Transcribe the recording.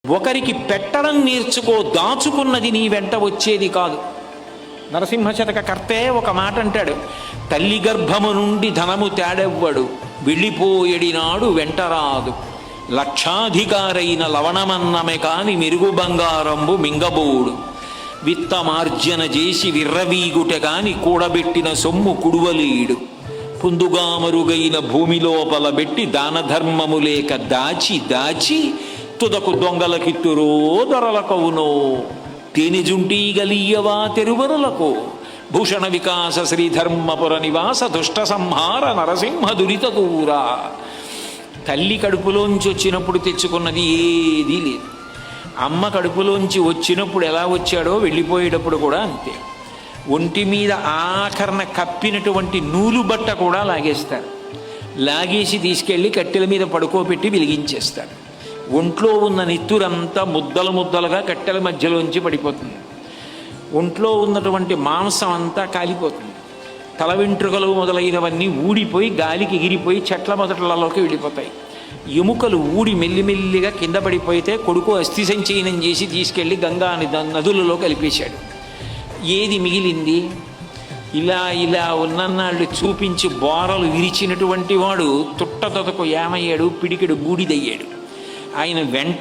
ఒకరికి పెట్టడం నేర్చుకో, దాచుకున్నది నీ వెంట వచ్చేది కాదు. నరసింహశతక కర్తే ఒక మాట అంటాడు, తల్లి గర్భము నుండి ధనము తేడెవ్వడు, వెళ్ళిపోయేడినాడు వెంటరాదు, లక్షాధికారైన లవణమన్నమే కాని మెరుగు బంగారంబు మింగబోడు, విత్తమార్జన చేసి విర్రవీగుట కాని కూడబెట్టిన సొమ్ము కుడువలేడు, పుందుగా మరుగైన భూమి లోపల పెట్టి దాన ధర్మము లేక దాచి దాచి తుదకు దొంగలకిత్తురో దొరలకవునో, తేనెజుంటీ గలీయవా తెరువరులకు, భూషణ వికాస శ్రీధర్మపుర నివాస దుష్ట సంహార నరసింహ దురిత దూరా. తల్లి కడుపులోంచి వచ్చినప్పుడు తెచ్చుకున్నది ఏదీ లేదు. అమ్మ కడుపులోంచి వచ్చినప్పుడు ఎలా వచ్చాడో వెళ్ళిపోయేటప్పుడు కూడా అంతే. ఒంటి మీద ఆఖరణ కప్పినటువంటి నూలు బట్ట కూడా లాగేస్తారు. లాగేసి తీసుకెళ్ళి కట్టెల మీద పడుకోబెట్టి వెలిగించేస్తారు. ఒంట్లో ఉన్న నెత్తురంతా ముద్దలు ముద్దలుగా కట్టెల మధ్యలోంచి పడిపోతుంది. ఒంట్లో ఉన్నటువంటి మాంసం అంతా కాలిపోతుంది. తల వెంట్రుకలు మొదలైనవన్నీ ఊడిపోయి గాలికి ఎగిరిపోయి చెట్ల మొదట్లలోకి వెళ్ళిపోతాయి. ఎముకలు ఊడి మెల్లిమెల్లిగా కింద పడిపోతే కొడుకు అస్థి సంచయనం చేసి తీసుకెళ్ళి గంగా నదులలో కలిపేశాడు. ఏది మిగిలింది? ఇలా ఇలా ఉన్ననాళ్ళు చూపించి బోరలు విరిచినటువంటి వాడు తుట్టతొతకు ఏమయ్యాడు, పిడికెడు బూడిదయ్యాడు. ఆయన వెంట